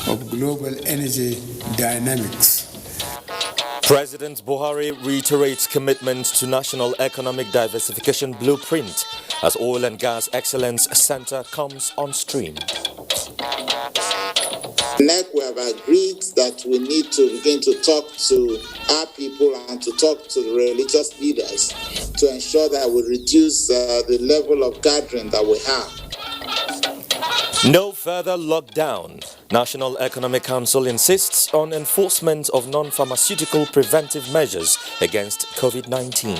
of global energy dynamics. President Buhari reiterates commitment to National Economic Diversification Blueprint as Oil and Gas Excellence Center comes on stream. NEC, we have agreed that we need to begin to talk to our people and to talk to the religious leaders to ensure that we reduce the level of gathering that we have. No further lockdown. National Economic Council insists on enforcement of non-pharmaceutical preventive measures against COVID-19.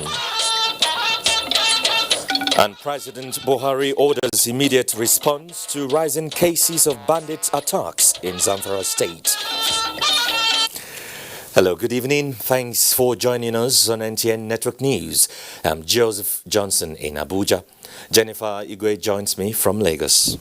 And President Buhari orders immediate response to rising cases of bandit attacks in Zamfara State. Hello, good evening. Thanks for joining us on NTA Network News. I'm Joseph Johnson in Abuja. Jennifer Igwe joins me from Lagos.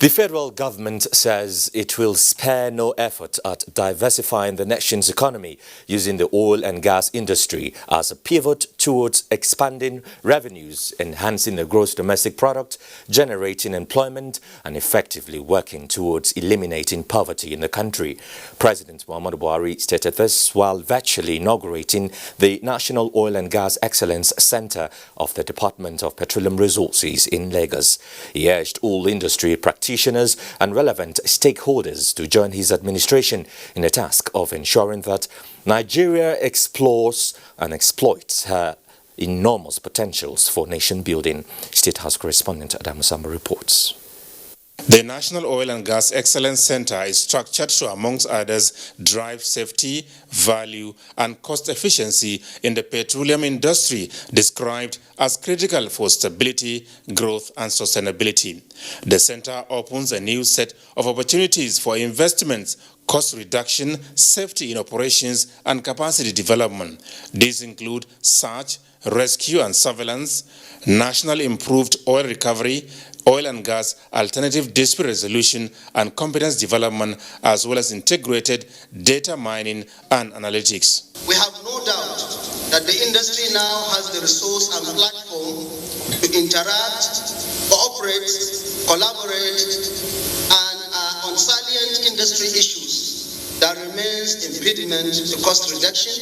The federal government says it will spare no effort at diversifying the nation's economy using the oil and gas industry as a pivot towards expanding revenues, enhancing the gross domestic product, generating employment, and effectively working towards eliminating poverty in the country. President Muhammadu Buhari stated this while virtually inaugurating the National Oil and Gas Excellence Center of the Department of Petroleum Resources in Lagos. He urged all industry practitioners and relevant stakeholders to join his administration in the task of ensuring that Nigeria explores and exploits her enormous potentials for nation building. State House correspondent Adam Samba reports. The National Oil and Gas Excellence Center is structured to, amongst others, drive safety, value, and cost efficiency in the petroleum industry, described as critical for stability, growth, and sustainability. The center opens a new set of opportunities for investments, cost reduction, safety in operations, and capacity development. These include search, rescue and surveillance, national improved oil recovery, oil and gas alternative dispute resolution and competence development, as well as integrated data mining and analytics. We have no doubt that the industry now has the resource and platform to interact, cooperate, collaborate, and on salient industry issues that remains impediment to cost reduction,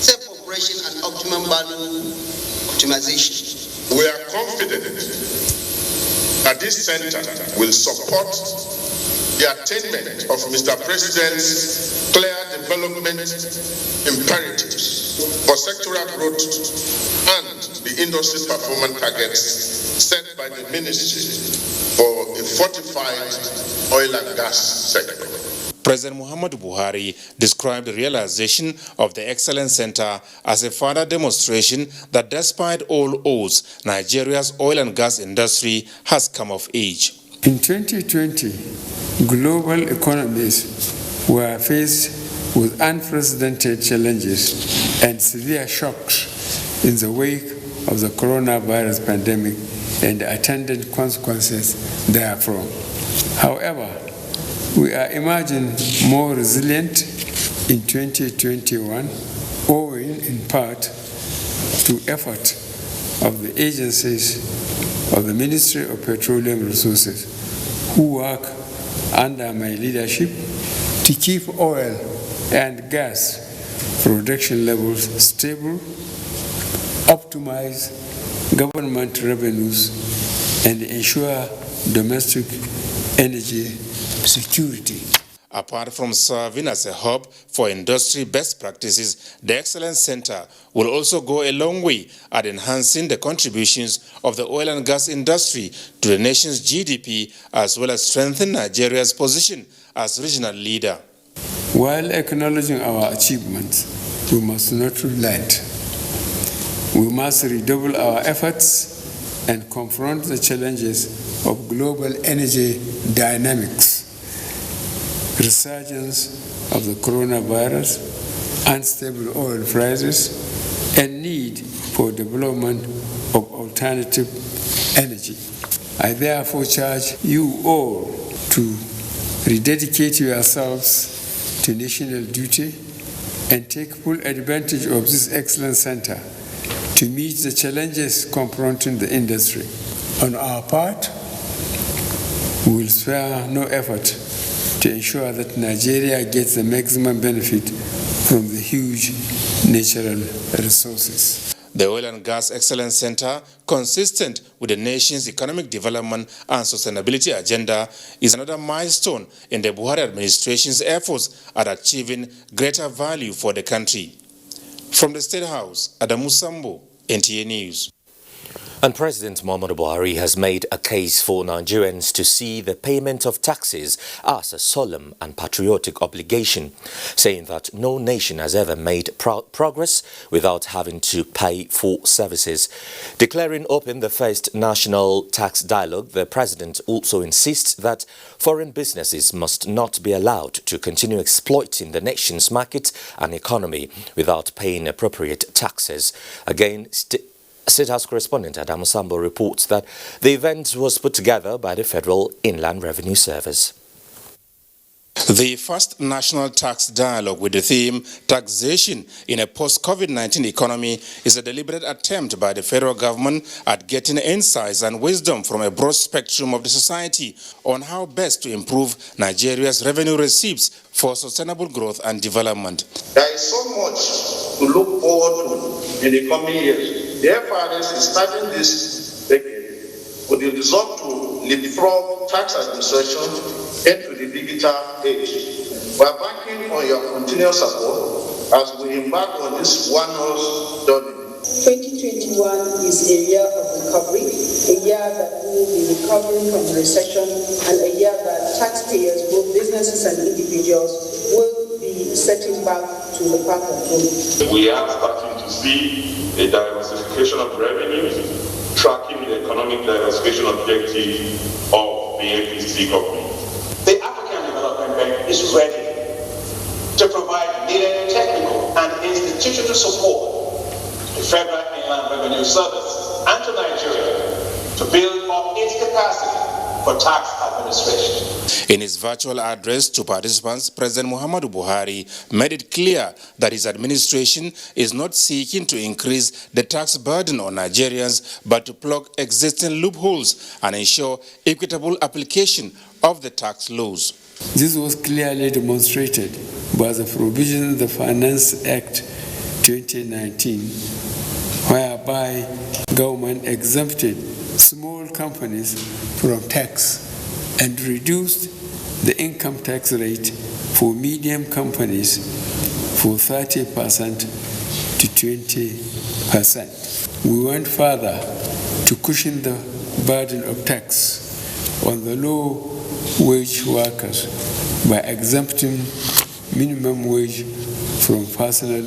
safe operation, and optimum value optimization. We are confident that this center will support the attainment of Mr. President's clear development imperatives for sectoral growth and the industry's performance targets set by the Ministry for a fortified oil and gas sector. President Muhammadu Buhari described the realization of the Excellence Center as a further demonstration that despite all odds, Nigeria's oil and gas industry has come of age. In 2020, global economies were faced with unprecedented challenges and severe shocks in the wake of the coronavirus pandemic and the attendant consequences therefrom. However, we are emerging more resilient in 2021, owing in part to effort of the agencies of the Ministry of Petroleum Resources, who work under my leadership to keep oil and gas production levels stable, optimize government revenues, and ensure domestic energy security. Apart from serving as a hub for industry best practices, the Excellence Center will also go a long way at enhancing the contributions of the oil and gas industry to the nation's GDP, as well as strengthen Nigeria's position as regional leader. While acknowledging our achievements, we must not relent. We must redouble our efforts and confront the challenges of global energy dynamics, resurgence of the coronavirus, unstable oil prices, and need for development of alternative energy. I therefore charge you all to rededicate yourselves to national duty and take full advantage of this excellent center to meet the challenges confronting the industry. On our part, We will spare no effort to ensure that Nigeria gets the maximum benefit from the huge natural resources. The Oil and Gas Excellence Center, consistent with the nation's economic development and sustainability agenda, is another milestone in the Buhari administration's efforts at achieving greater value for the country. From the State House, Adamu Sambo, NTA News. And President Muhammadu Buhari has made a case for Nigerians to see the payment of taxes as a solemn and patriotic obligation, saying that no nation has ever made progress without having to pay for services. Declaring open the first national tax dialogue, the president also insists that foreign businesses must not be allowed to continue exploiting the nation's market and economy without paying appropriate taxes. Again, State House correspondent Adamu Sambo reports that the event was put together by the Federal Inland Revenue Service. The first national tax dialogue with the theme Taxation in a Post-COVID-19 Economy is a deliberate attempt by the federal government at getting insights and wisdom from a broad spectrum of the society on how best to improve Nigeria's revenue receipts for sustainable growth and development. There is so much to look forward to in the coming years. The FRS is starting this decade with the resolve to leapfrog tax administration into the digital age. We are banking on your continuous support as we embark on this wondrous journey. 2021 is a year of recovery, a year that we will be recovering from the recession, and a year that taxpayers, both businesses and individuals, will be setting back to the path of growth. We are starting to see a diversification of revenues, tracking the economic diversification objective of the APC government. The African Development Bank is ready to provide needed technical and institutional support to the Federal Inland Revenue Service and to Nigeria to build up its capacity for tax administration. In his virtual address to participants, President Muhammadu Buhari made it clear that his administration is not seeking to increase the tax burden on Nigerians, but to plug existing loopholes and ensure equitable application of the tax laws. This was clearly demonstrated by the provision of the Finance Act 2019, whereby government exempted small companies from tax and reduced the income tax rate for medium companies from 30% to 20%. We went further to cushion the burden of tax on the low-wage workers by exempting minimum wage from personal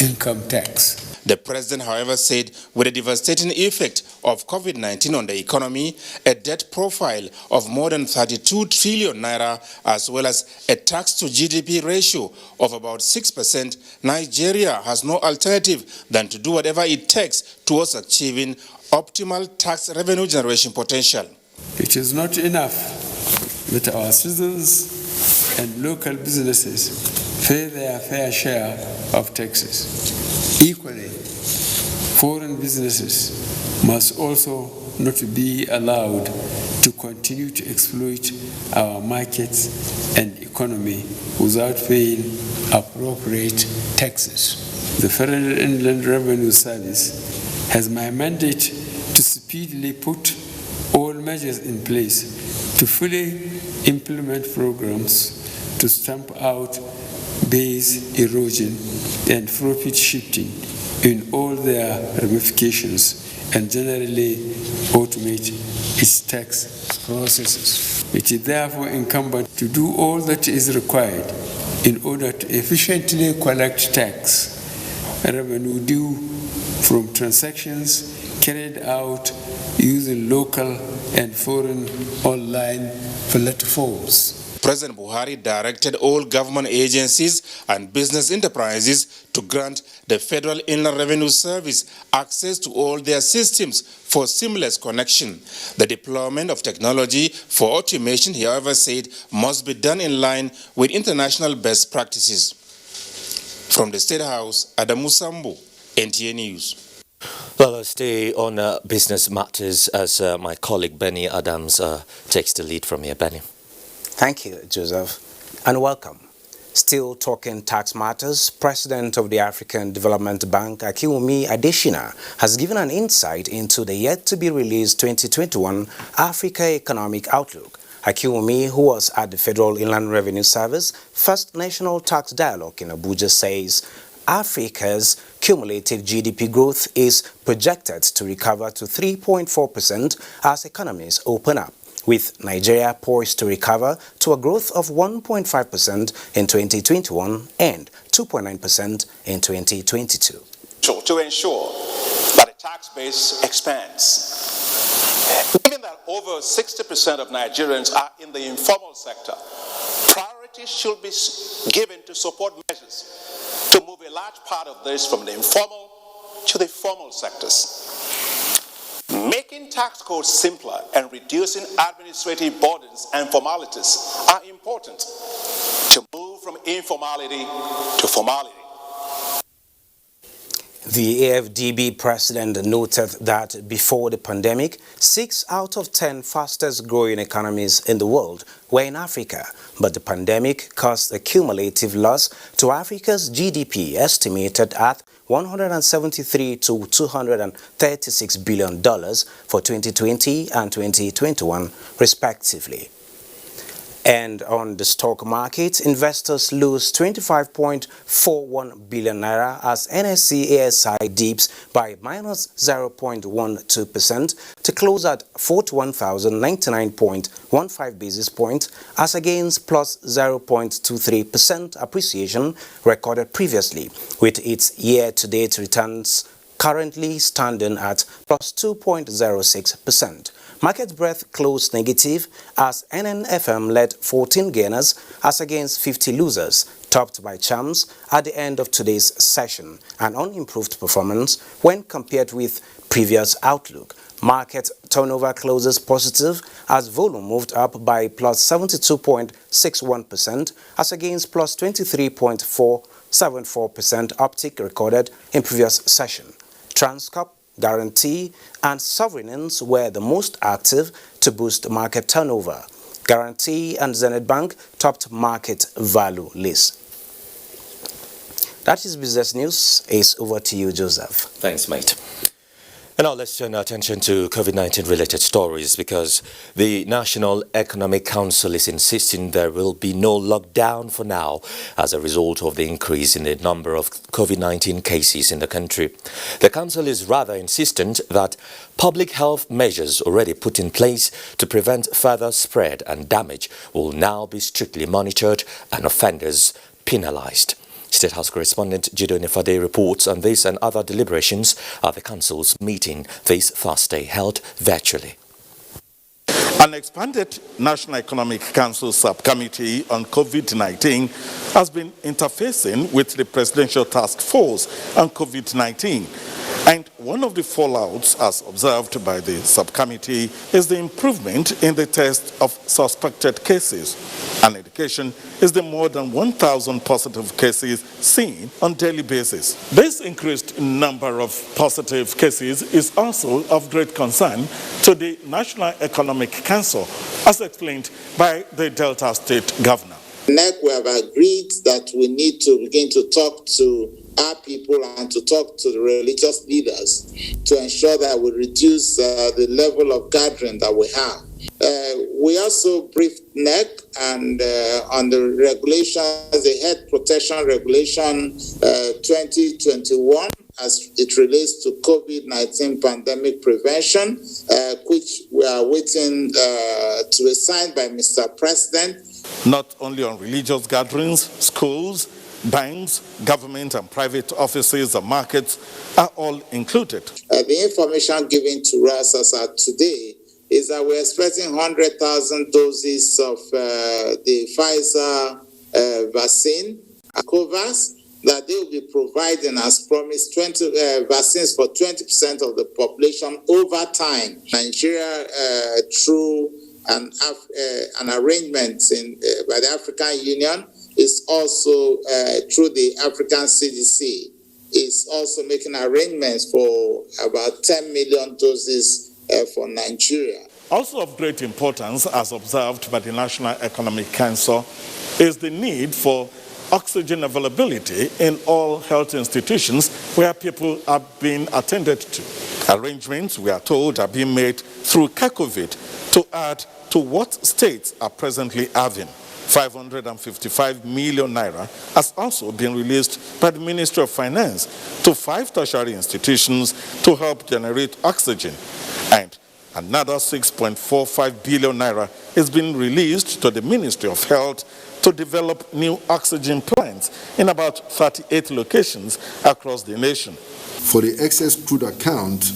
income tax. The president, however, said with the devastating effect of COVID-19 on the economy, a debt profile of more than 32 trillion naira, as well as a tax-to-GDP ratio of about 6%, Nigeria has no alternative than to do whatever it takes towards achieving optimal tax revenue generation potential. It is not enough that our citizens and local businesses pay their fair share of taxes. Equally, foreign businesses must also not be allowed to continue to exploit our markets and economy without paying appropriate taxes. The Federal Inland Revenue Service has my mandate to speedily put all measures in place to fully implement programs to stamp out base erosion and profit shifting in all their ramifications and generally automate its tax processes. It is therefore incumbent to do all that is required in order to efficiently collect tax revenue due from transactions carried out using local and foreign online platforms. President Buhari directed all government agencies and business enterprises to grant the Federal Inland Revenue Service access to all their systems for seamless connection. The deployment of technology for automation, he however said, must be done in line with international best practices. From the State House, Adamu Sambo, NTA News. Well, I'll stay on business matters as my colleague Benny Adams takes the lead from here. Benny. Thank you, Joseph, and welcome. Still talking tax matters, President of the African Development Bank, Akinwumi Adesina, has given an insight into the yet-to-be-released 2021 Africa Economic Outlook. Akinwumi, who was at the Federal Inland Revenue Service first National Tax Dialogue in Abuja, says Africa's cumulative GDP growth is projected to recover to 3.4% as economies open up, with Nigeria poised to recover to a growth of 1.5% in 2021 and 2.9% in 2022. To ensure that the tax base expands. Given that over 60% of Nigerians are in the informal sector, priority should be given to support measures to move a large part of this from the informal to the formal sectors. Making tax codes simpler and reducing administrative burdens and formalities are important to move from informality to formality. The AFDB president noted that before the pandemic, 6 out of 10 fastest growing economies in the world were in Africa, but the pandemic caused a cumulative loss to Africa's GDP estimated at $173 to $236 billion for 2020 and 2021, respectively. And on the stock market, investors lose 25.41 billion naira as NSE ASI dips by minus 0.12% to close at 41,099.15 basis points as against plus 0.23% appreciation recorded previously, with its year-to-date returns currently standing at plus 2.06%. Market breadth closed negative as NNFM led 14 gainers as against 50 losers, topped by charms at the end of today's session, an unimproved performance when compared with previous outlook. Market turnover closes positive as volume moved up by plus 72.61% as against plus 23.474% uptick recorded in previous session. Transcorp, Guarantee and Sovereigns were the most active to boost market turnover. Guarantee and Zenith Bank topped market value list. That is business news. It's over to you, Joseph. Thanks, mate. And now let's turn our attention to COVID-19 related stories because the National Economic Council is insisting there will be no lockdown for now as a result of the increase in the number of COVID-19 cases in the country. The council is rather insistent that public health measures already put in place to prevent further spread and damage will now be strictly monitored and offenders penalized. State House correspondent Jido Nifade reports on this and other deliberations at the Council's meeting this Thursday held virtually. An expanded National Economic Council subcommittee on COVID-19 has been interfacing with the Presidential Task Force on COVID-19. And one of the fallouts, as observed by the subcommittee, is the improvement in the test of suspected cases. An indication is the more than 1,000 positive cases seen on daily basis. This increased number of positive cases is also of great concern to the National Economic Council, as explained by the Delta State Governor. NEC, we have agreed that we need to begin to talk to our people and to talk to the religious leaders to ensure that we reduce the level of gathering that we have. We also briefed NEC and on the regulations, the Health Protection Regulation 2021 as it relates to COVID-19 pandemic prevention, which we are waiting to be signed by Mr. President. Not only on religious gatherings, schools, banks, government and private offices and markets are all included. The information given to us as of today is that we're expecting 100,000 doses of the Pfizer vaccine, COVAX, that they will be providing as promised 20 vaccines for 20% of the population over time. Nigeria, through an arrangement by the African Union, is also through the African CDC is also making arrangements for about 10 million doses for Nigeria. Also of great importance, as observed by the National Economic Council, is the need for oxygen availability in all health institutions where people are being attended to. Arrangements, we are told, are being made through Kakovit to add to what states are presently having. 555 million naira has also been released by the Ministry of Finance to 5 tertiary institutions to help generate oxygen. And another 6.45 billion naira is being released to the Ministry of Health to develop new oxygen plants in about 38 locations across the nation. For the excess crude account,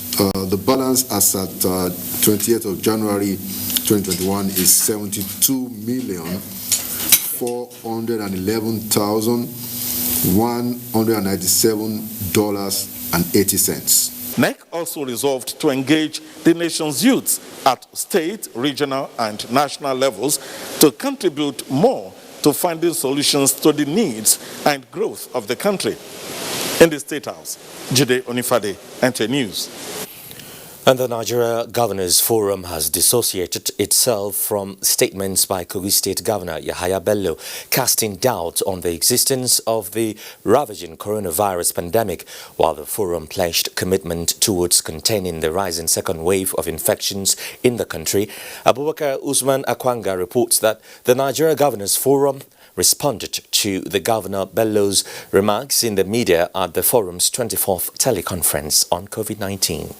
the balance as at 28th of January 2021 is $72,411,197.80. NEC also resolved to engage the nation's youths at state, regional, and national levels to contribute more to finding solutions to the needs and growth of the country. In the State House, Jide Onifade, NTA News. And the Nigeria Governors Forum has dissociated itself from statements by Kogi State Governor Yahaya Bello casting doubt on the existence of the ravaging coronavirus pandemic, while the forum pledged commitment towards containing the rising second wave of infections in the country. Abubakar Usman Akwanga reports that the Nigeria Governors Forum responded to the Governor Bello's remarks in the media at the forum's 24th teleconference on COVID-19.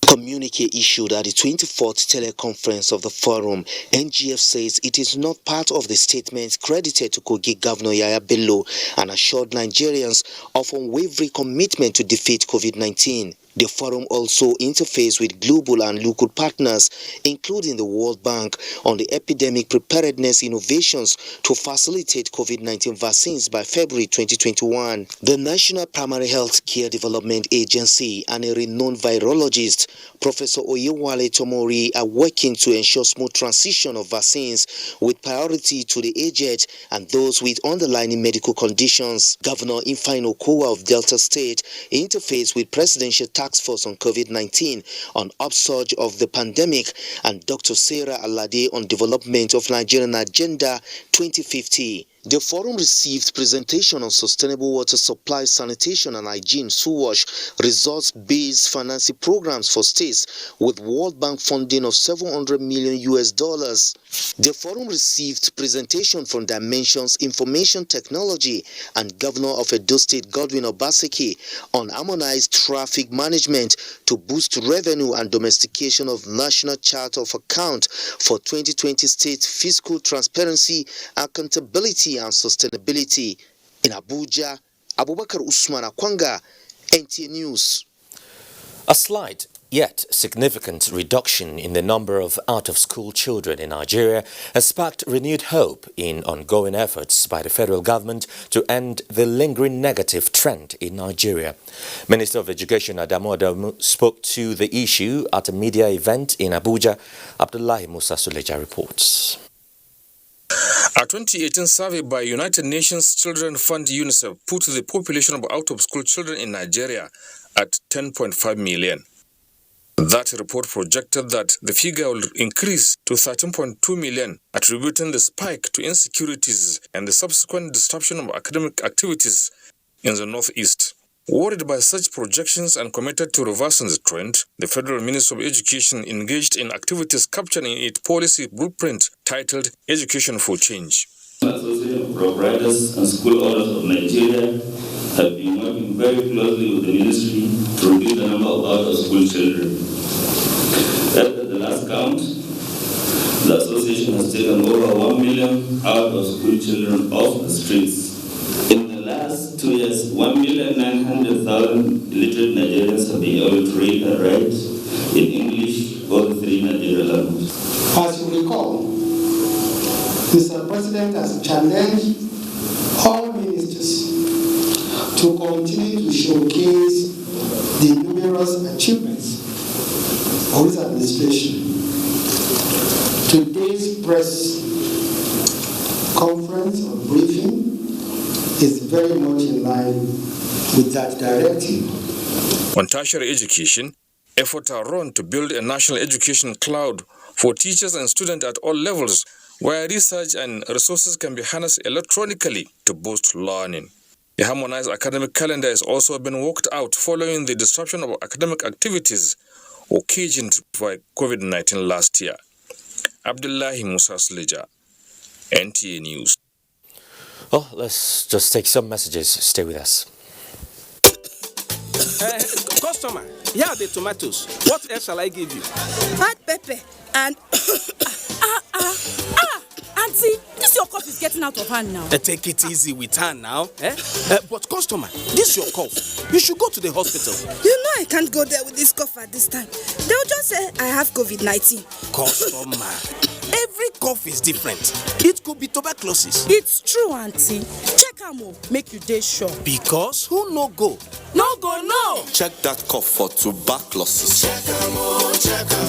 Communique issued at the 24th teleconference of the forum, NGF says it is not part of the statement credited to Kogi Governor Yahaya Bello and assured Nigerians of unwavering commitment to defeat COVID-19. The forum also interfaced with global and local partners, including the World Bank, on the epidemic preparedness innovations to facilitate COVID-19 vaccines by February 2021. The National Primary Health Care Development Agency and a renowned virologist, Professor Oyewale Tomori, are working to ensure smooth transition of vaccines with priority to the aged and those with underlying medical conditions. Governor Ifeanyi Okowa of Delta State interfaced with Presidential Task Force on COVID-19 on upsurge of the pandemic and Dr. Sarah Alade on development of Nigerian Agenda 2050. The forum received presentation on sustainable water supply, sanitation and hygiene, SUWASH, results-based financing programs for states with World Bank funding of $700 million. The forum received presentation from Dimensions Information Technology and Governor of Edo State Godwin Obaseki on harmonized traffic management to boost revenue and domestication of National Chart of Account for 2020 state fiscal transparency, accountability and sustainability. In Abuja, Abubakar Usman Akwanga, NTA News. A slight yet significant reduction in the number of out-of-school children in Nigeria has sparked renewed hope in ongoing efforts by the federal government to end the lingering negative trend in Nigeria. Minister of Education Adamu Adamu spoke to the issue at a media event in Abuja. Abdullahi Musa Suleja reports. A 2018 survey by United Nations Children Fund UNICEF put the population of out-of-school children in Nigeria at 10.5 million. That report projected that the figure will increase to 13.2 million, attributing the spike to insecurities and the subsequent disruption of academic activities in the Northeast. Worried by such projections and committed to reversing the trend, the Federal Ministry of Education engaged in activities captured in its policy blueprint titled Education for Change. The Association of Providers and School Owners of Nigeria have been working very closely with the ministry to reduce the number of out-of-school children. At the last count, the association has taken over 1 million out-of-school children off the streets. In the last 2 years, 1,900,000 illiterate Nigerians have been able to read and write in English or the 3 Nigerian languages. As you recall, Mr. President has challenged all ministers to continue to showcase the numerous achievements of this administration. Today's press conference or briefing is very much in line with that directive. On tertiary education, efforts are run to build a national education cloud for teachers and students at all levels, where research and resources can be harnessed electronically to boost learning. A harmonized academic calendar has also been worked out following the disruption of academic activities occasioned by COVID-19 last year. Abdullahi Musa Sleja, NTA News. Oh, let's just take some messages. Stay with us. Customer, here are the tomatoes. What else shall I give you? Hot pepper and Auntie, this your cough is getting out of hand now. Take it easy with her now. But customer, this your cough. You should go to the hospital. You know I can't go there with this cough at this time. They'll just say I have COVID-19. Customer, every cough is different. It could be tuberculosis. It's true, Auntie. Check am o, make you dey sure. Because who no go? No go, no. Check that cough for tuberculosis. Check am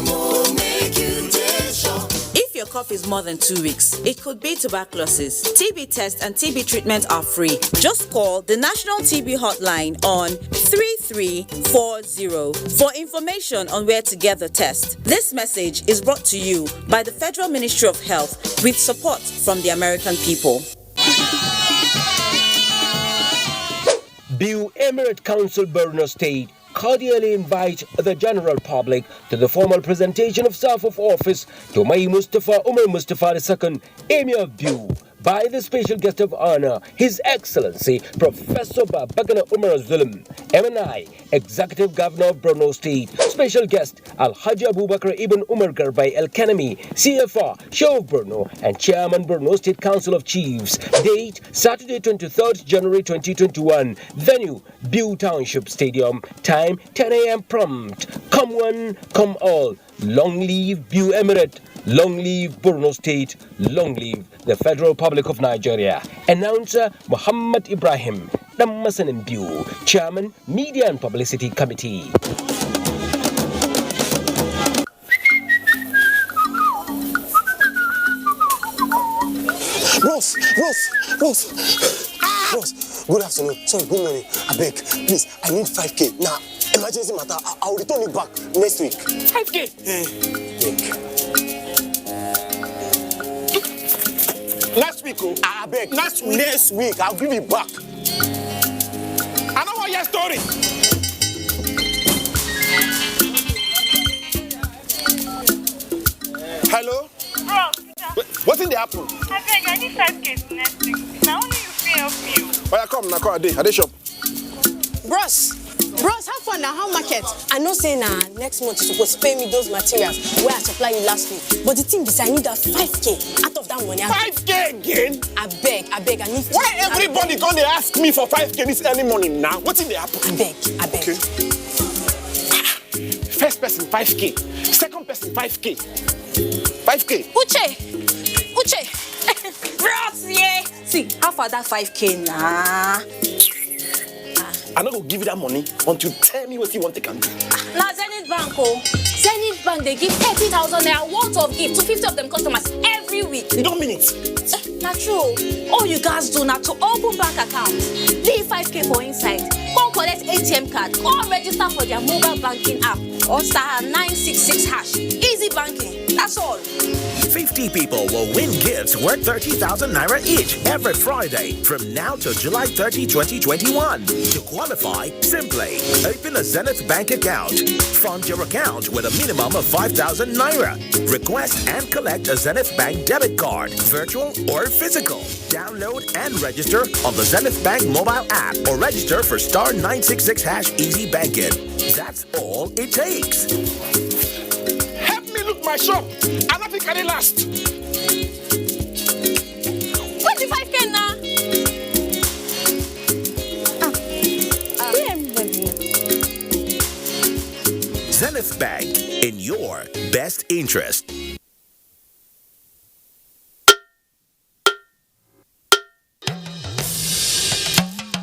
o, make you dey sure. If your cough is more than 2 weeks, it could be tuberculosis. TB tests and TB treatment are free. Just call the National TB Hotline on 3340 for information on where to get the test. This message is brought to you by the Federal Ministry of Health with support from the American people. Biu Emirate Council Borno State cordially invite the general public to the formal presentation of staff of office to Mai Mustafa Umar Mustafa II, Emir of Biu, by the special guest of honor, His Excellency Professor Babagana Umar Zulum, MNI, Executive Governor of Borno State, special guest Al-Haji Abubakar Ibn Umar Garbai El-Kanami, CFR, Shah of Borno, and Chairman Borno State Council of Chiefs. Date, Saturday 23rd January 2021. Venue, Biu Township Stadium. Time, 10 a.m. prompt. Come one, come all. Long live Biu Emirate. Long live Borno State. Long live the Federal Republic of Nigeria. Announcer Muhammad Ibrahim, Damasan Biu, Chairman, Media and Publicity Committee. Ross, good afternoon. Sorry, good morning. I beg, please, I need 5K. Now, emergency matter, I'll return it back next week. 5K? Next week, oh, I beg. Next week, I'll give it back. I know what your story. Hello? Bro, what's in the apple? I beg, I need 5K next week. Now only you fit help me. Oh, yeah, come, now come, I dey shop. Bros, how far now? How market? I know say next month you supposed to pay me those materials where I supply you last week. But the thing is, I need that 5K out of that money. 5K again? I beg, I need. Why everybody gonna ask me for 5K this early morning now? What's in the apple? I beg. Okay. First person 5K, second person 5K. 5K. Uche. Bros, yeah. See, how far that 5K now? I'm not gonna give you that money until you tell me what you want to do. Now Zenith Bank, Zenith Bank, they give 30,000 naira worth of gift to 50 of them customers every week. You don't mean it? Not true. All you guys do now to open bank account, leave 5K for inside, go collect ATM card, go register for their mobile banking app, or star 966 hash. Easy banking. That's all. 50 people will win gifts worth 30,000 naira each every Friday from now till July 30, 2021. To qualify, simply open a Zenith Bank account. Fund your account with a minimum of 5,000 naira. Request and collect a Zenith Bank debit card, virtual or physical. Download and register on the Zenith Bank mobile app or register for star 966 hash easy banking. That's all it takes. Look my shop, and nothing can last. What's the 5K now? Zenith Bank, in your best interest.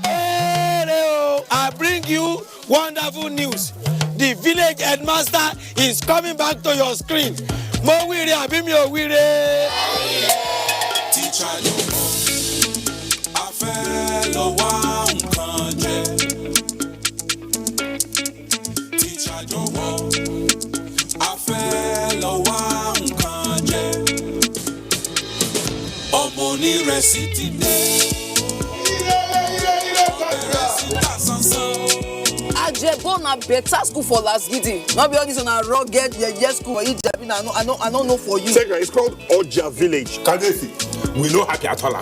Hello, I bring you wonderful news. The village headmaster is coming back to your screen. Mo wire abi mi o wire. Teacher no more. I fẹ́ lọ wá nǹkan jẹ. Ajebona better school for last giddy. Not be all this on a rugged yes school for Ijabi. I don't know for you. Second, it's called Oja Village. Kadesi. We know happy at all.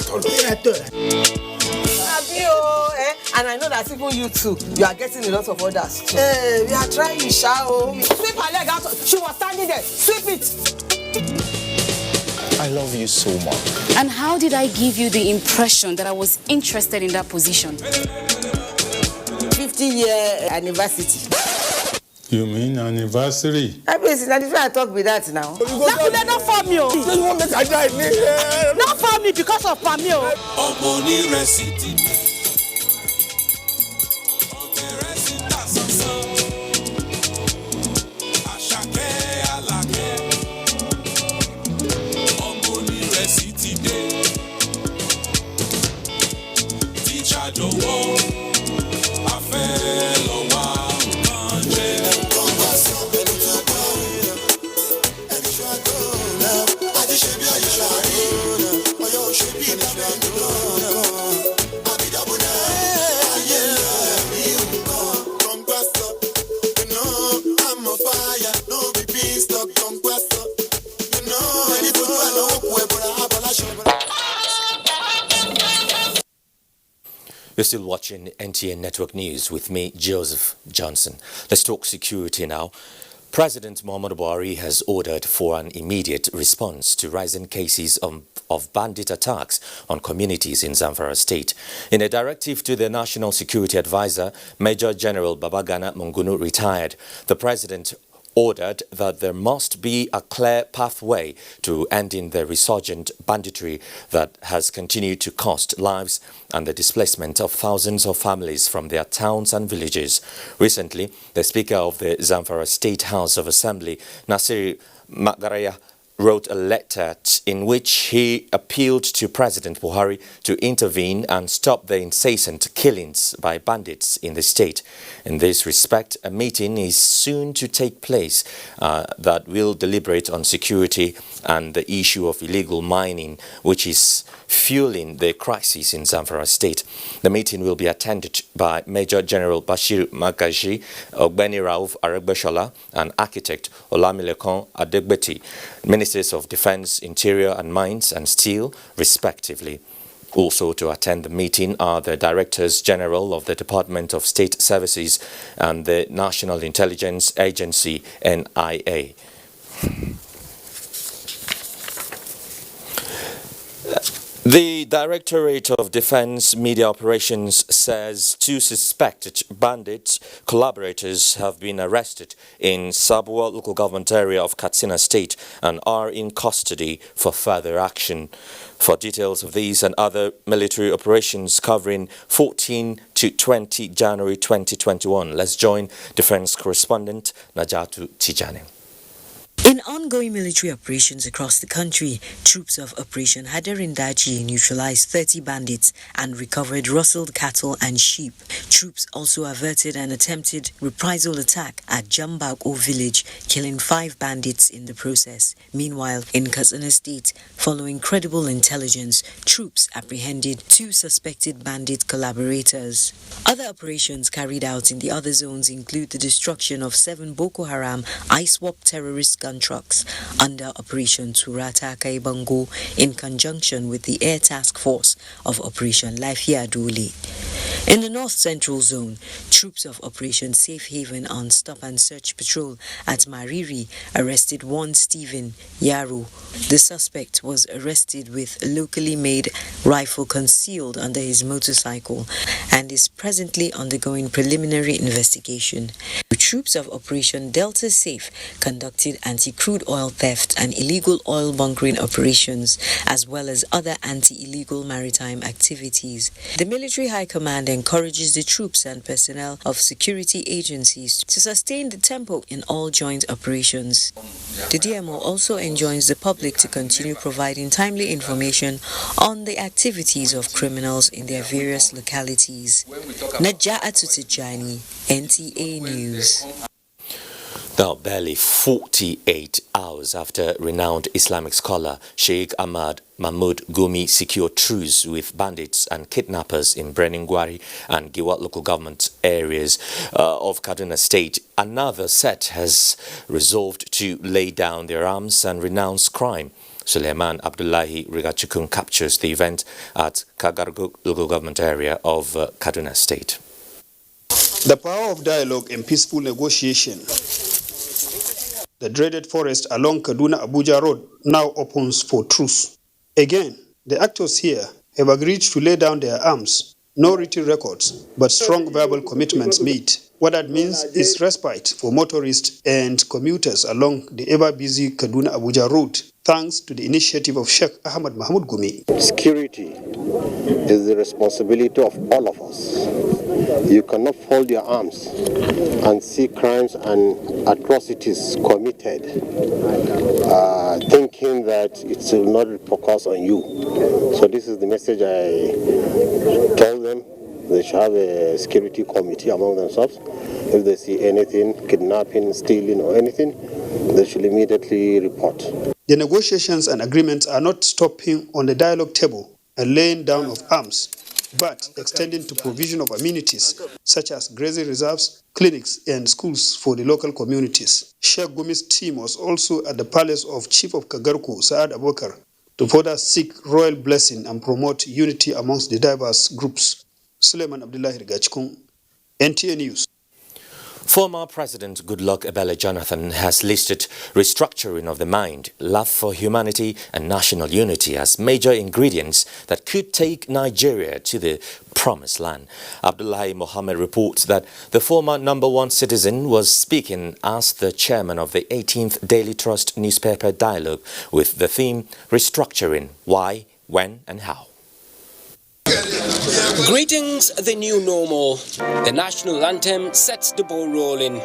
And I know that even you too, you are getting a lot of orders too. Hey, we are trying, Shao. Sweep her leg out. She was standing there. Sweep it. I love you so much. And how did I give you the impression that I was interested in that position? 50-year anniversary. You mean anniversary? I mean, that's why I talk with that now. Not for me. Not for me because of Pamio. You're still watching NTA Network News with me, Joseph Johnson. Let's talk security now. President Muhammadu Buhari has ordered for an immediate response to rising cases of bandit attacks on communities in Zamfara State. In a directive to the National Security Advisor, Major General Babagana Mungunu retired. The president ordered that there must be a clear pathway to ending the resurgent banditry that has continued to cost lives and the displacement of thousands of families from their towns and villages. Recently, the Speaker of the Zamfara State House of Assembly, Nasir Magaraya, wrote a letter in which he appealed to President Buhari to intervene and stop the incessant killings by bandits in the state. In this respect, a meeting is soon to take place that will deliberate on security and the issue of illegal mining, which is fueling the crisis in Zamfara State. The meeting will be attended by Major General Bashir Magaji, Ogbeni Rauf Aregbeshola, and architect Olamilekan Adegbeti, Ministers of Defense, Interior and Mines and Steel, respectively. Also to attend the meeting are the Directors General of the Department of State Services and the National Intelligence Agency, NIA. The Directorate of Defense Media Operations says 2 suspected bandit collaborators have been arrested in Sabwa local government area of Katsina State and are in custody for further action. For details of these and other military operations covering 14 to 20 January 2021, let's join Defense correspondent Najatu Tijani. In ongoing military operations across the country, troops of Operation Hadarindaji neutralized 30 bandits and recovered rustled cattle and sheep. Troops also averted an attempted reprisal attack at Jambako village, killing 5 bandits in the process. Meanwhile, in Katsina State, following credible intelligence, troops apprehended 2 suspected bandit collaborators. Other operations carried out in the other zones include the destruction of 7 Boko Haram ISWAP terrorist gun trucks under Operation Turata Kaibango in conjunction with the Air Task Force of Operation Lafia Duli. In the North Central Zone, troops of Operation Safe Haven on stop and search patrol at Mariri arrested 1 Stephen Yaro. The suspect was arrested with a locally made rifle concealed under his motorcycle and is presently undergoing preliminary investigation. The troops of Operation Delta Safe conducted anti-crude oil theft and illegal oil bunkering operations, as well as other anti-illegal maritime activities. The Military High Command encourages the troops and personnel of security agencies to sustain the tempo in all joint operations. The DMO also enjoins the public to continue providing timely information on the activities of criminals in their various localities. Naja'atu Tijani, NTA News. Now, barely 48 hours after renowned Islamic scholar Sheikh Ahmad Mahmoud Gumi secured truce with bandits and kidnappers in Breningwari and Giwat local government areas of Kaduna State, another set has resolved to lay down their arms and renounce crime. Suleiman Abdullahi Rigachukun captures the event at Kagargo local government area of Kaduna State. The power of dialogue and peaceful negotiation. The dreaded forest along Kaduna-Abuja Road now opens for truce. Again, the actors here have agreed to lay down their arms. No written records, but strong verbal commitments made. What that means is respite for motorists and commuters along the ever-busy Kaduna-Abuja Road, thanks to the initiative of Sheikh Ahmad Mahmoud Gumi. Security is the responsibility of all of us. You cannot fold your arms and see crimes and atrocities committed, thinking that it will not focus on you. So this is the message I told them. They should have a security committee among themselves. If they see anything, kidnapping, stealing or anything, they should immediately report. The negotiations and agreements are not stopping on the dialogue table and laying down of arms, but extending to provision of amenities such as grazing reserves, clinics, and schools for the local communities. Sheikh Gumi's team was also at the palace of Chief of Kagarku, Saad Abubakar, to further seek royal blessing and promote unity amongst the diverse groups. Suleiman Abdullahi Rigachukun, NTA News. Former President Goodluck Ebele Jonathan has listed restructuring of the mind, love for humanity and national unity as major ingredients that could take Nigeria to the promised land. Abdullahi Mohammed reports that the former #1 citizen was speaking as the chairman of the 18th Daily Trust newspaper dialogue with the theme Restructuring, Why, When and How. Greetings, the new normal. The national anthem sets the ball rolling.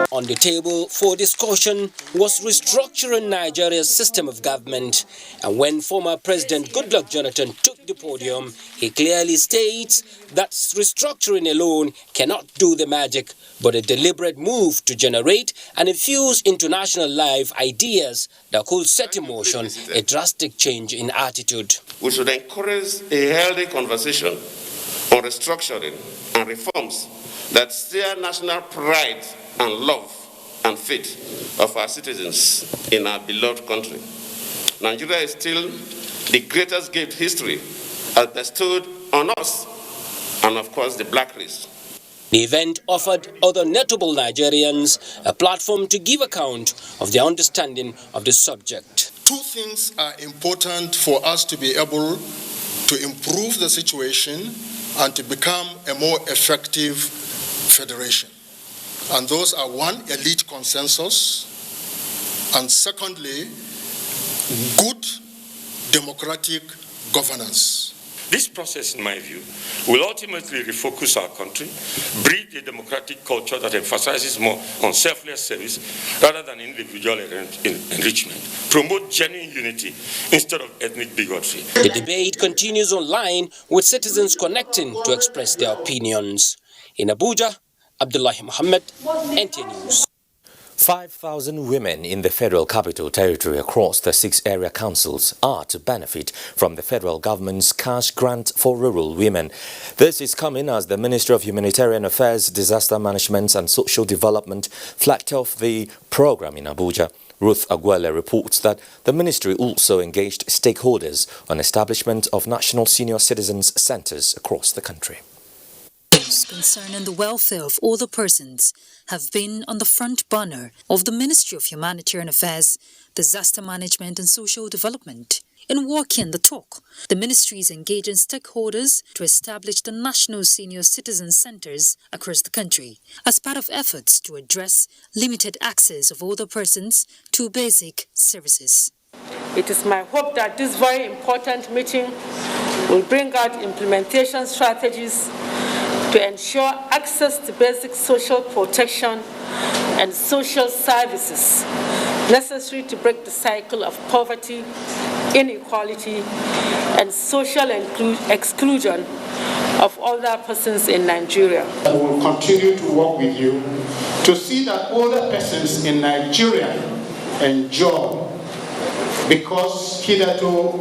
On the table for discussion was restructuring Nigeria's system of government. And when former President Goodluck Jonathan took the podium, he clearly states that restructuring alone cannot do the magic, but a deliberate move to generate and infuse into national life ideas that could set in motion a drastic change in attitude. We should encourage a healthy conversation on restructuring and reforms that steer national pride and love and faith of our citizens in our beloved country. Nigeria is still the greatest gift history has bestowed on us, and of course the black race. The event offered other notable Nigerians a platform to give account of their understanding of the subject. Two things are important for us to be able to improve the situation and to become a more effective federation. And those are, one, elite consensus, and secondly, good democratic governance. This process, in my view, will ultimately refocus our country, breed a democratic culture that emphasizes more on selfless service rather than individual enrichment, promote genuine unity instead of ethnic bigotry. The debate continues online with citizens connecting to express their opinions. In Abuja, Abdullahi Mohammed, NTA News. 5,000 women in the Federal Capital Territory across the 6 area councils are to benefit from the federal government's cash grant for rural women. This is coming as the Ministry of Humanitarian Affairs, Disaster Management and Social Development flagged off the program in Abuja. Ruth Aguele reports that the ministry also engaged stakeholders on establishment of national senior citizens centers across the country. Concerning the welfare of older persons have been on the front burner of the Ministry of Humanitarian Affairs, Disaster Management and Social Development. In walking the talk, the ministry is engaging stakeholders to establish the national senior citizen centers across the country as part of efforts to address limited access of older persons to basic services. It is my hope that this very important meeting will bring out implementation strategies to ensure access to basic social protection and social services necessary to break the cycle of poverty, inequality, and social exclusion of older persons in Nigeria. We will continue to work with you to see that older persons in Nigeria enjoy, because hitherto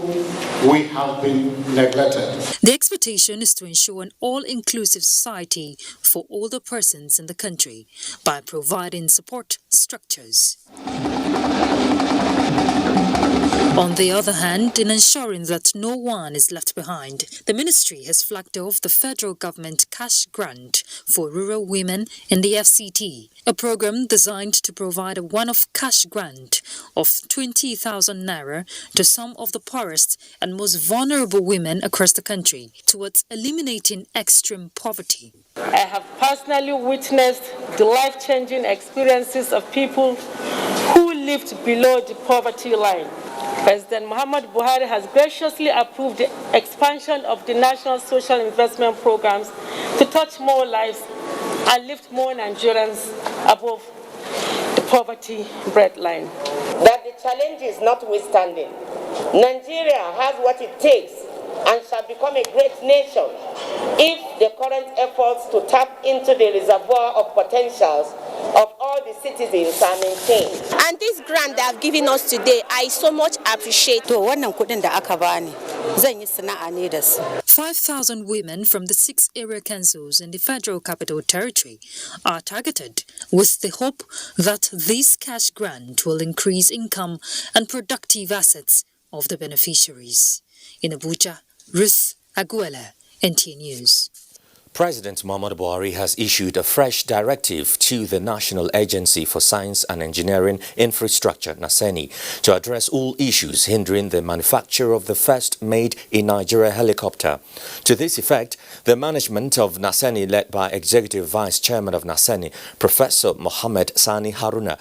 we have been neglected. The expectation is to ensure an all-inclusive society for older persons in the country by providing support structures. On the other hand, in ensuring that no one is left behind, the ministry has flagged off the federal government cash grant for rural women in the FCT, a program designed to provide a one-off cash grant of 20,000 naira to some of the poorest and most vulnerable women across the country towards eliminating extreme poverty. I have personally witnessed the life-changing experiences of people who lived below the poverty line. President Muhammad Buhari has graciously approved the expansion of the National Social Investment Programs to touch more lives and lift more Nigerians above the poverty breadline. That the challenges notwithstanding, Nigeria has what it takes and shall become a great nation if the current efforts to tap into the reservoir of potentials of all the citizens are maintained. And this grant they have given us today, I so much appreciate. 5,000 women from the 6 area councils in the Federal Capital Territory are targeted with the hope that this cash grant will increase income and productive assets of the beneficiaries. In Abuja, Ruth Aguela, NTA News. President Muhammadu Buhari has issued a fresh directive to the National Agency for Science and Engineering Infrastructure, NASENI, to address all issues hindering the manufacture of the first made-in-Nigeria helicopter. To this effect, the management of NASENI, led by Executive Vice Chairman of NASENI, Professor Mohammed Sani Haruna,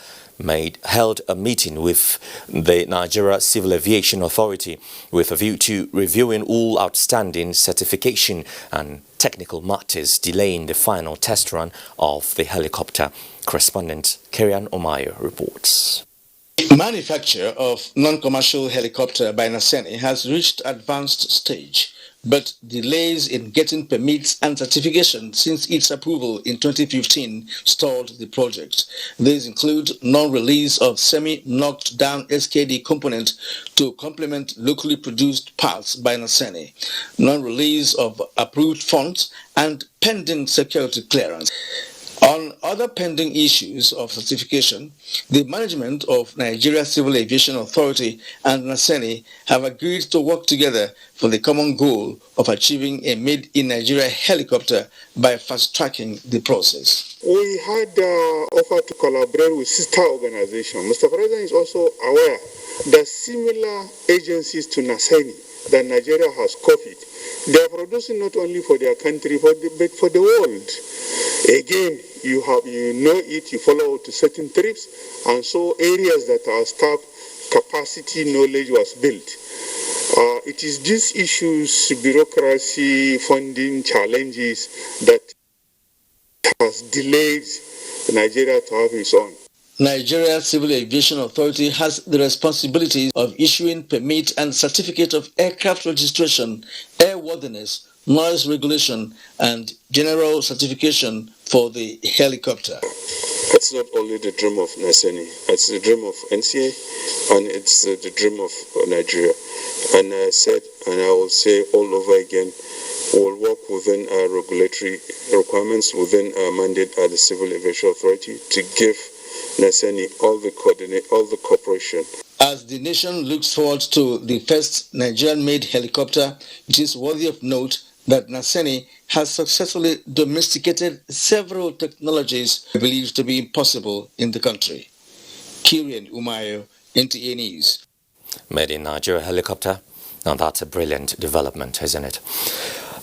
held a meeting with the Nigeria Civil Aviation Authority with a view to reviewing all outstanding certification and technical matters delaying the final test run of the helicopter. Correspondent Kerian Omayo reports. Manufacture of non-commercial helicopter by NASENI has reached advanced stage, but delays in getting permits and certification since its approval in 2015 stalled the project. These include non-release of semi-knocked down SKD component to complement locally produced parts by NASENI, non-release of approved funds, and pending security clearance. On other pending issues of certification, the management of Nigeria Civil Aviation Authority and NASENI have agreed to work together for the common goal of achieving a made-in-Nigeria helicopter by fast-tracking the process. We had offered to collaborate with sister organizations. Mr. President is also aware that similar agencies to NASENI that Nigeria has copied, they are producing not only for their country but for the world. Again, you know it, you follow to certain trips, and so areas that are stuck, capacity, knowledge was built. It is these issues, bureaucracy, funding challenges that has delayed Nigeria to have its own. Nigeria Civil Aviation Authority has the responsibility of issuing permit and certificate of aircraft registration, airworthiness, noise regulation, and general certification for the helicopter. It's not only the dream of NASENI, it's the dream of NTA, and it's the dream of Nigeria. And I said, and I will say all over again, we'll work within our regulatory requirements, within our mandate at the Civil Aviation Authority to give NASENI all the cooperation. As the nation looks forward to the first Nigerian-made helicopter, it is worthy of note that NASENI has successfully domesticated several technologies believed to be impossible in the country. Kirian Umayo, NTA News. Made in Nigeria helicopter. Now that's a brilliant development, isn't it?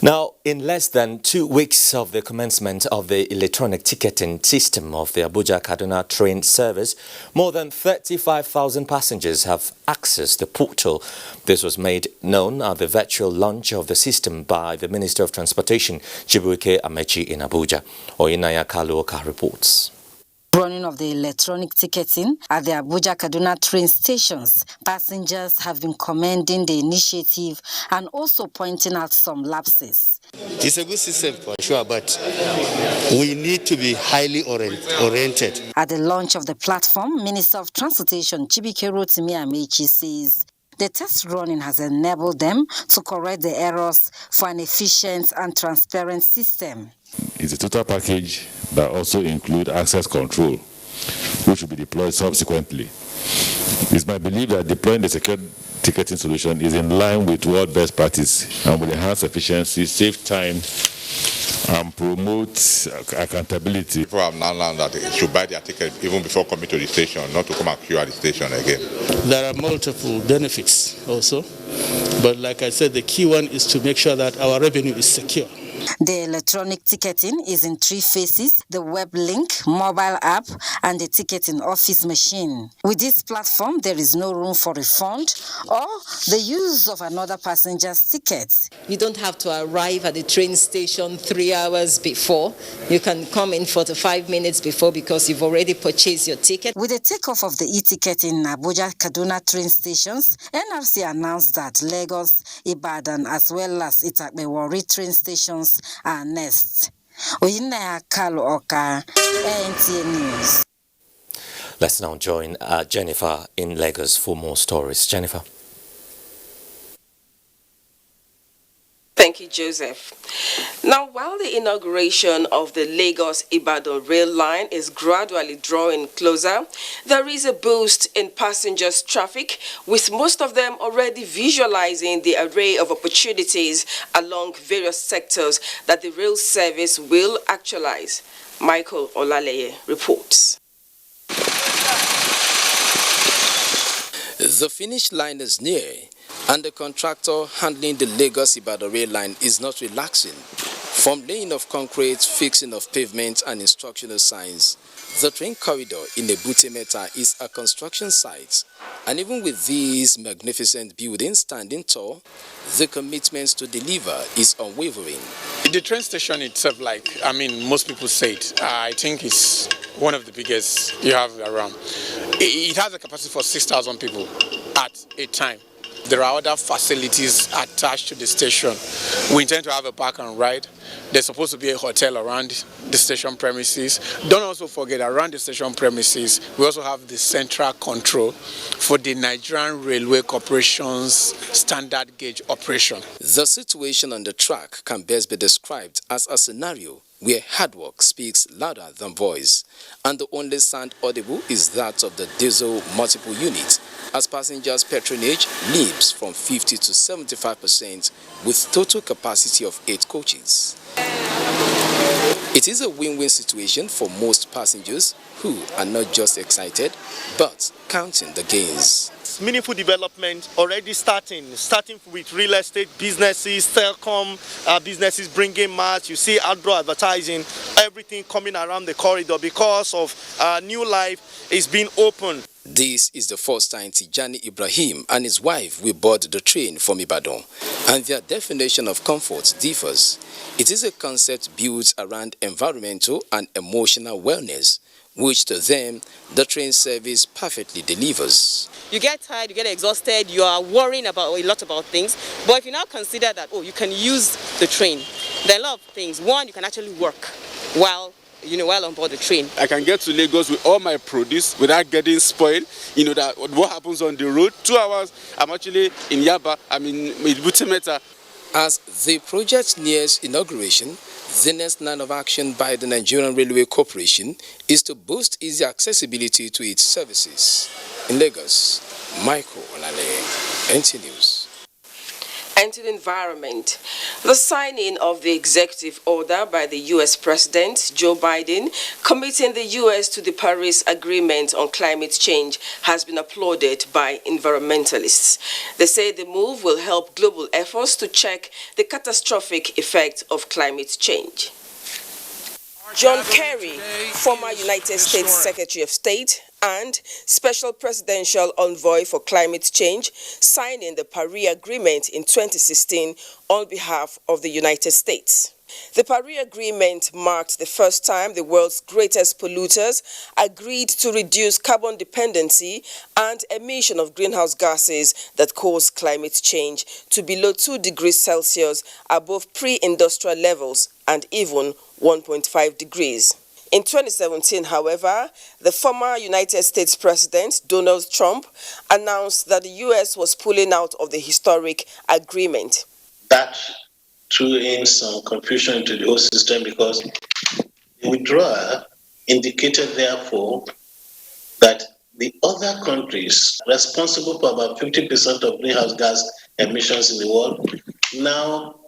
Now, in less than 2 weeks of the commencement of the electronic ticketing system of the Abuja-Kaduna train service, more than 35,000 passengers have accessed the portal. This was made known at the virtual launch of the system by the Minister of Transportation, Chibuike Amechi, in Abuja. Oyinaya Kaluoka reports. Running of the electronic ticketing at the Abuja-Kaduna train stations, passengers have been commending the initiative and also pointing out some lapses. It's a good system for sure, but we need to be highly oriented. At the launch of the platform, Minister of Transportation Chibike Rotimi Amechi says the test running has enabled them to correct the errors for an efficient and transparent system. It's a total package that also includes access control, which will be deployed subsequently. It's my belief that deploying the secure ticketing solution is in line with world best practice and will enhance efficiency, save time, and promote accountability. People have now learned that they should buy their ticket even before coming to the station, not to come and queue at the station again. There are multiple benefits also, but like I said, the key one is to make sure that our revenue is secure. The electronic ticketing is in 3 phases: the web link, mobile app, and the ticketing office machine. With this platform, there is no room for refund or the use of another passenger's ticket. You don't have to arrive at the train station 3 hours before. You can come in 45 minutes before because you've already purchased your ticket. With the takeoff of the e-ticket in Abuja-Kaduna train stations, NRC announced that Lagos, Ibadan, as well as Itakpe-Warri train stations are next. Oyinaya Kalu Oka, NTA News. Let's now join Jennifer in Lagos for more stories. Jennifer. Thank you, Joseph. Now, while the inauguration of the Lagos-Ibadan rail line is gradually drawing closer, there is a boost in passengers' traffic, with most of them already visualizing the array of opportunities along various sectors that the rail service will actualize. Michael Olaleye reports. The finish line is near, and the contractor handling the Lagos-Ibadan rail line is not relaxing. From laying of concrete, fixing of pavement and instructional signs, the train corridor in Ebute Metta is a construction site. And even with these magnificent buildings standing tall, the commitment to deliver is unwavering. The train station itself, most people say it, I think it's one of the biggest you have around. It has a capacity for 6,000 people at a time. There are other facilities attached to the station. We intend to have a park and ride. There's supposed to be a hotel around the station premises. Don't also forget, around the station premises, we also have the central control for the Nigerian Railway Corporation's standard gauge operation. The situation on the track can best be described as a scenario where hard work speaks louder than voice, and the only sound audible is that of the diesel multiple unit, as passengers' patronage leaps from 50 to 75% with total capacity of 8 coaches. It is a win-win situation for most passengers who are not just excited, but counting the gains. Meaningful development already starting with real estate businesses, telecom businesses bringing mass. You see outdoor advertising, everything coming around the corridor because of new life is being opened. This is the first time Tijani Ibrahim and his wife will board the train from Ibadan, and their definition of comfort differs. It is a concept built around environmental and emotional wellness, which to them, the train service perfectly delivers. You get tired, you get exhausted, you are worrying about a lot about things, but if you now consider that, you can use the train, there are a lot of things. One, you can actually work while on board the train. I can get to Lagos with all my produce without getting spoiled. That what happens on the road, 2 hours, I'm actually in Yaba, I'm in Ebute Metta. As the project nears inauguration, the next line of action by the Nigerian Railway Corporation is to boost easy accessibility to its services. In Lagos, Michael Olaleye, NTA News. And to the environment, the signing of the executive order by the U.S. President Joe Biden committing the U.S. to the Paris Agreement on climate change has been applauded by environmentalists. They say the move will help global efforts to check the catastrophic effect of climate change. John Kerry, former United States Secretary of State and Special Presidential Envoy for Climate Change, signing the Paris Agreement in 2016 on behalf of the United States. The Paris Agreement marked the first time the world's greatest polluters agreed to reduce carbon dependency and emission of greenhouse gases that cause climate change to below 2 degrees Celsius above pre-industrial levels and even 1.5 degrees. In 2017, however, the former United States President Donald Trump announced that the U.S. was pulling out of the historic agreement. That threw in some confusion into the whole system because the withdrawal indicated, therefore, that the other countries responsible for about 50% of greenhouse gas emissions in the world now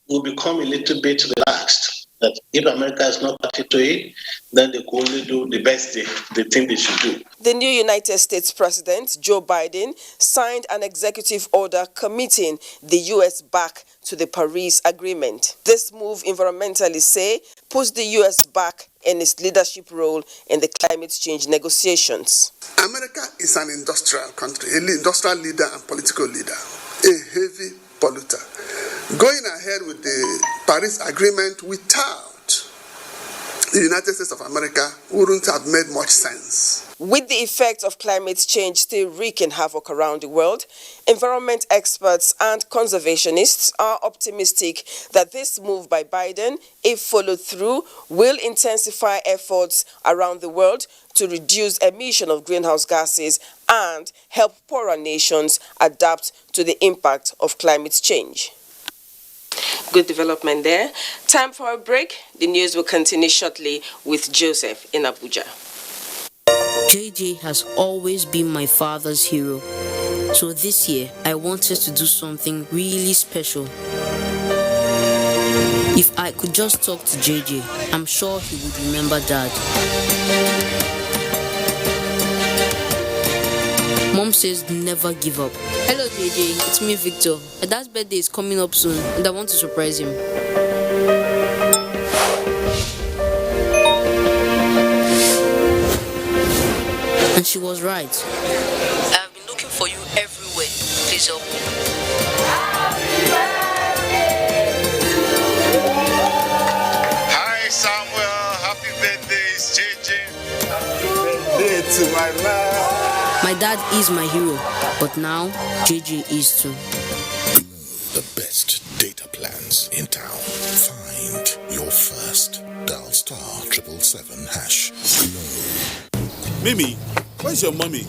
will become a little bit relaxed. That if America is not party to it, then they could only do the best they think they should do. The new United States President, Joe Biden, signed an executive order committing the U.S. back to the Paris Agreement. This move, environmentalists say, puts the U.S. back in its leadership role in the climate change negotiations. America is an industrial country, an industrial leader and political leader, a heavy polluter. Going ahead with the Paris Agreement without the United States of America wouldn't have made much sense. With the effects of climate change still wreaking havoc around the world, environment experts and conservationists are optimistic that this move by Biden, if followed through, will intensify efforts around the world to reduce emission of greenhouse gases and help poorer nations adapt to the impact of climate change. Good development there. Time for a break. The news will continue shortly with Joseph in Abuja. JJ has always been my father's hero. So this year, I wanted to do something really special. If I could just talk to JJ, I'm sure he would remember Dad. Mom says never give up. Hello JJ, it's me Victor. My dad's birthday is coming up soon and I want to surprise him. And she was right. I have been looking for you everywhere. Please help me. Hi Samuel, happy birthday, it's JJ. Happy birthday to my man. My dad is my hero, but now JJ is too. The best data plans in town. Find your first. Dial *777# Glow. Mimi, where's your mommy?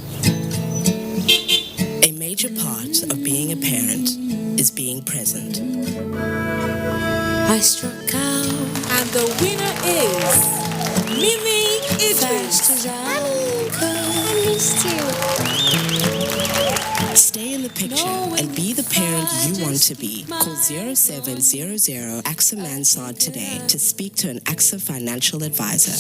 A major part of being a parent is being present. I struck out, and the winner is Mimi Idris. I missed you. Stay in the picture and be the parent you want to be. Call 0700 AXA Mansard today to speak to an AXA financial advisor.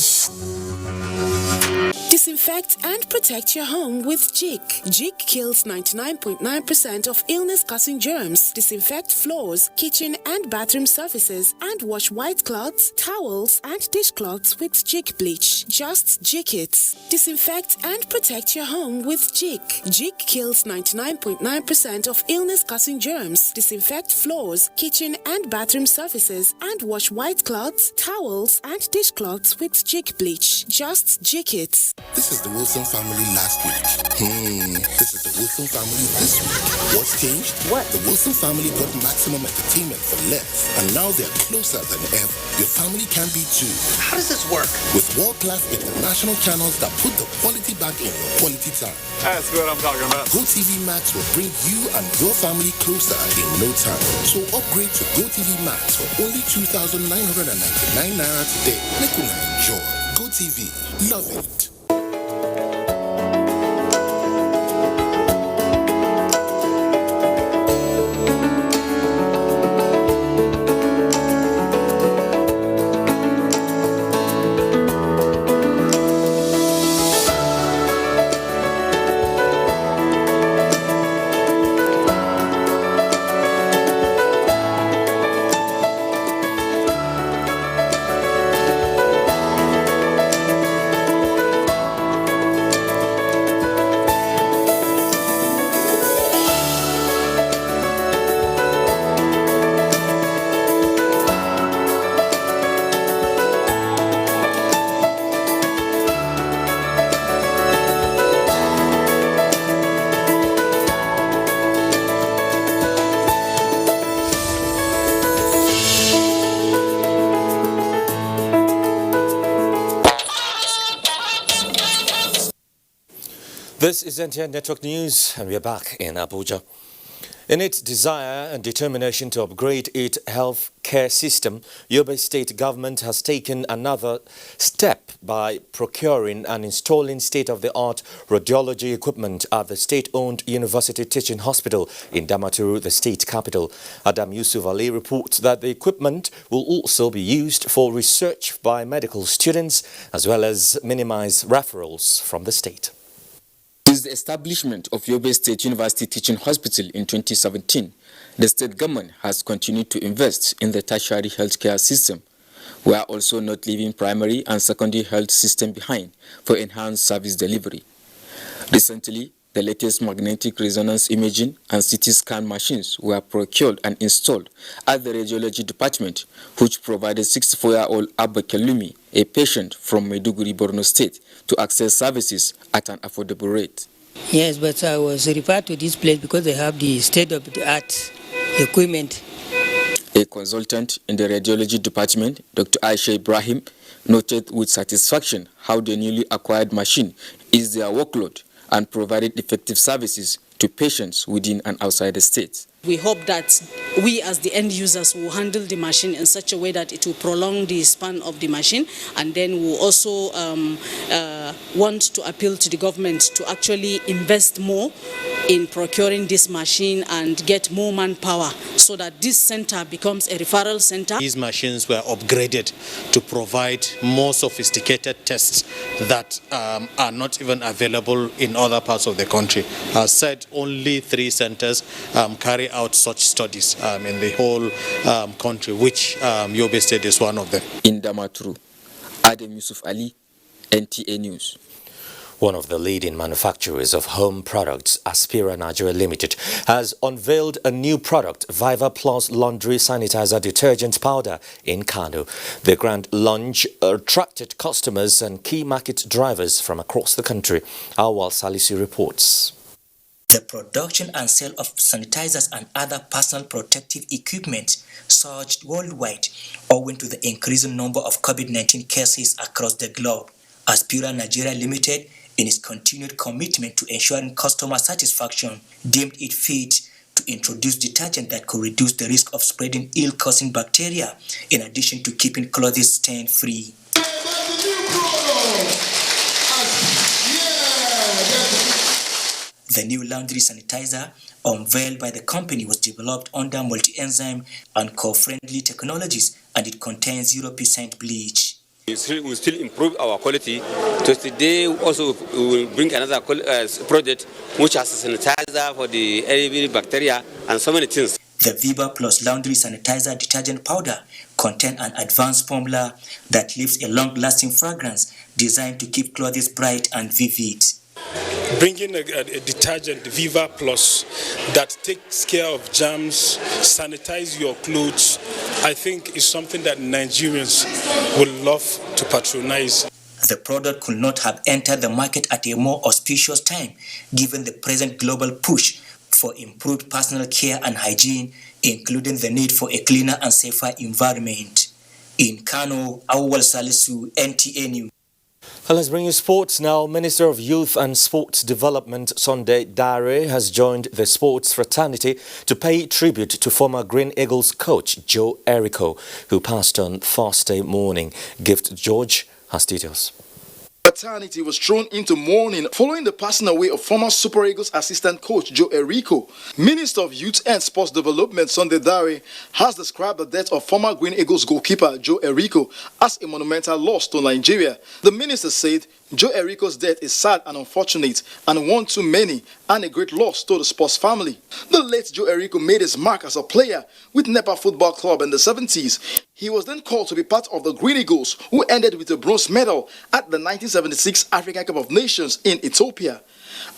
Disinfect and protect your home with Jik. Jik kills 99.9% of illness-causing germs. Disinfect floors, kitchen and bathroom surfaces and wash white cloths, towels and dishcloths with Jik bleach. Just Jik it. Disinfect and protect your home with Jik. Jik kills 99.9% of illness-causing germs. Disinfect floors, kitchen and bathroom surfaces and wash white cloths, towels and dishcloths with Jik bleach. Just Jik it. This is the Wilson family last week. This is the Wilson family this week. What's changed? What? The Wilson family got maximum entertainment for less, and now they're closer than ever. Your family can be too. How does this work? With world-class international channels that put the quality back in your quality time. That's what I'm talking about. GoTV Max will bring you and your family closer in no time. So upgrade to GoTV Max for only 2,999 Naira today. Make you enjoy. GoTV. Love it. This is NTA Network News, and we are back in Abuja. In its desire and determination to upgrade its health care system, Yobe State government has taken another step by procuring and installing state-of-the-art radiology equipment at the state-owned University Teaching Hospital in Damaturu, the state capital. Adam Yusuf Ali reports that the equipment will also be used for research by medical students as well as minimize referrals from the state. Since the establishment of Yobe State University Teaching Hospital in 2017, the state government has continued to invest in the tertiary healthcare system. We are also not leaving primary and secondary health system behind for enhanced service delivery. Recently, the latest magnetic resonance imaging and CT scan machines were procured and installed at the radiology department, which provided 64-year-old Abba Kelumi, a patient from Maiduguri, Borno State, to access services at an affordable rate. Yes, but I was referred to this place because they have the state-of-the-art equipment. A consultant in the radiology department, Dr. Aisha Ibrahim, noted with satisfaction how the newly acquired machine eased their workload and provided effective services to patients within and outside the state. We hope that we as the end users will handle the machine in such a way that it will prolong the span of the machine, and then we'll also want to appeal to the government to actually invest more in procuring this machine and get more manpower so that this center becomes a referral center. These machines were upgraded to provide more sophisticated tests that are not even available in other parts of the country. As said, only 3 centers carry out such studies in the whole country, which Yobe State is one of them. In Damaturu, Adam Yusuf Ali, NTA News. One of the leading manufacturers of home products, Aspira Nigeria Limited, has unveiled a new product, Viva Plus Laundry Sanitizer Detergent Powder in Kano. The grand launch attracted customers and key market drivers from across the country. Awal Salisi reports. The production and sale of sanitizers and other personal protective equipment surged worldwide owing to the increasing number of COVID-19 cases across the globe. Aspira Nigeria Limited, in its continued commitment to ensuring customer satisfaction, deemed it fit to introduce detergent that could reduce the risk of spreading ill-causing bacteria, in addition to keeping clothes stain-free. The new laundry sanitizer, unveiled by the company, was developed under multi-enzyme and co-friendly technologies, and it contains 0% bleach. We still improve our quality. So today also we will bring another project which has a sanitizer for the every bacteria and so many things. The Viva Plus Laundry Sanitizer Detergent Powder contains an advanced formula that leaves a long-lasting fragrance designed to keep clothes bright and vivid. Bringing a detergent, Viva Plus, that takes care of germs, sanitize your clothes, I think is something that Nigerians will love to patronize. The product could not have entered the market at a more auspicious time, given the present global push for improved personal care and hygiene, including the need for a cleaner and safer environment. In Kano, Awal Salisu, NTA News. Let's bring you sports now. Minister of Youth and Sports Development Sunday Dare has joined the sports fraternity to pay tribute to former Green Eagles coach Joe Erico, who passed on Thursday morning. Gift George has details. Fraternity was thrown into mourning following the passing away of former Super Eagles assistant coach Joe Erico. Minister of Youth and Sports Development Sunday Dare has described the death of former Green Eagles goalkeeper Joe Erico as a monumental loss to Nigeria. The minister said Joe Erico's death is sad and unfortunate and one too many and a great loss to the sports family. The late Joe Erico made his mark as a player with Nepa Football Club in the 70s. He was then called to be part of the Green Eagles, who ended with a bronze medal at the 1976 African Cup of Nations in Ethiopia.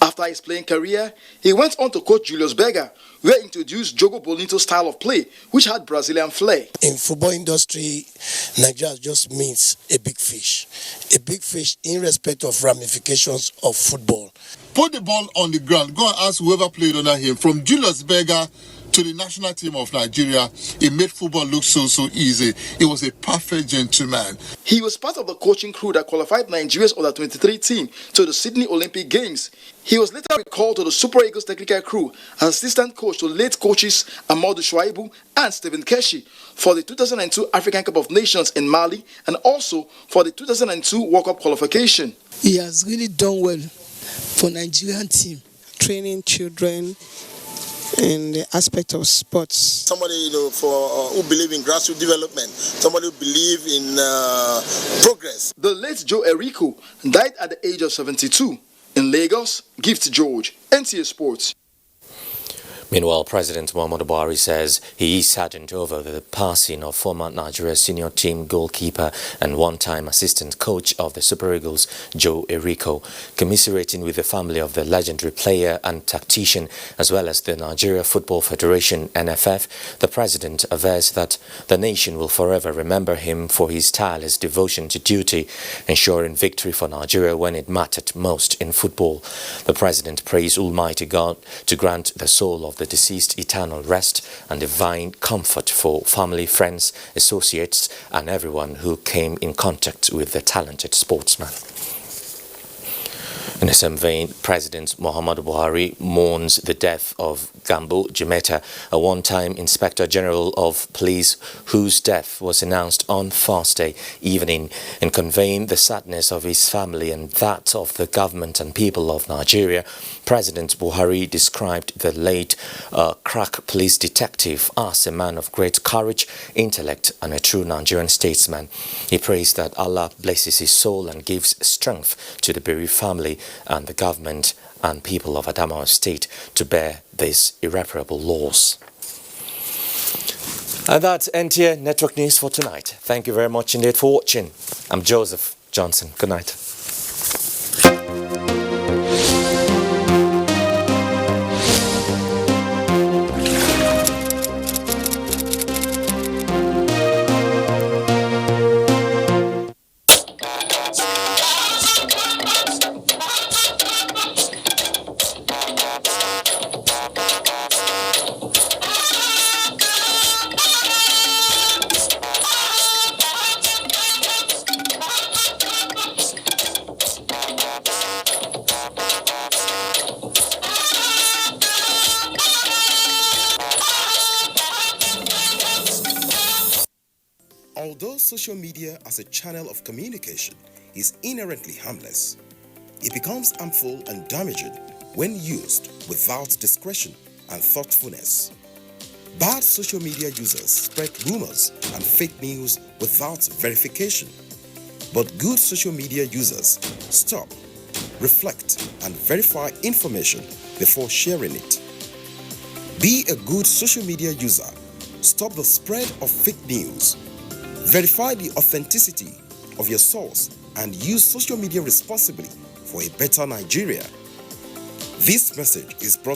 After his playing career, he went on to coach Julius Berger, where he introduced Jogo Bonito's style of play, which had Brazilian flair. In football industry, Nigeria just means a big fish in respect of ramifications of football. Put the ball on the ground. Go and ask whoever played under him, from Julius Berger to the national team of Nigeria. He made football look so easy. He was a perfect gentleman. He was part of the coaching crew that qualified Nigeria's under-23 team to the Sydney Olympic Games. He was later recalled to the Super Eagles technical crew as assistant coach to late coaches Amadou Shuaibu and Stephen Keshi for the 2002 African Cup of Nations in Mali and also for the 2002 World Cup qualification. He has really done well for Nigerian team, training children in the aspect of sports. Somebody who believe in grassroots development, somebody who believe in progress. The late Joe Errico died at the age of 72 in Lagos. Gift George, NTA Sports. Meanwhile, President Muhammadu Buhari says he is saddened over the passing of former Nigeria senior team goalkeeper and one-time assistant coach of the Super Eagles, Joe Errico. Commiserating with the family of the legendary player and tactician, as well as the Nigeria Football Federation, NFF, the president avers that the nation will forever remember him for his tireless devotion to duty, ensuring victory for Nigeria when it mattered most in football. The president praised Almighty God to grant the soul of the deceased eternal rest and divine comfort for family, friends, associates and everyone who came in contact with the talented sportsman. In the same vein, President Muhammadu Buhari mourns the death of Gambo Jemeta, a one-time Inspector General of Police whose death was announced on Thursday evening. In conveying the sadness of his family and that of the government and people of Nigeria, President Buhari described the late crack police detective as a man of great courage, intellect and a true Nigerian statesman. He prays that Allah blesses his soul and gives strength to the bereaved family and the government and people of Adamawa State to bear this irreparable loss. And that's NTA Network News for tonight. Thank you very much indeed for watching. I'm Joseph Johnson. Good night. Although social media as a channel of communication is inherently harmless, it becomes harmful and damaging when used without discretion and thoughtfulness. Bad social media users spread rumors and fake news without verification. But good social media users stop, reflect, and verify information before sharing it. Be a good social media user. Stop the spread of fake news. Verify the authenticity of your source and use social media responsibly for a better Nigeria. This message is brought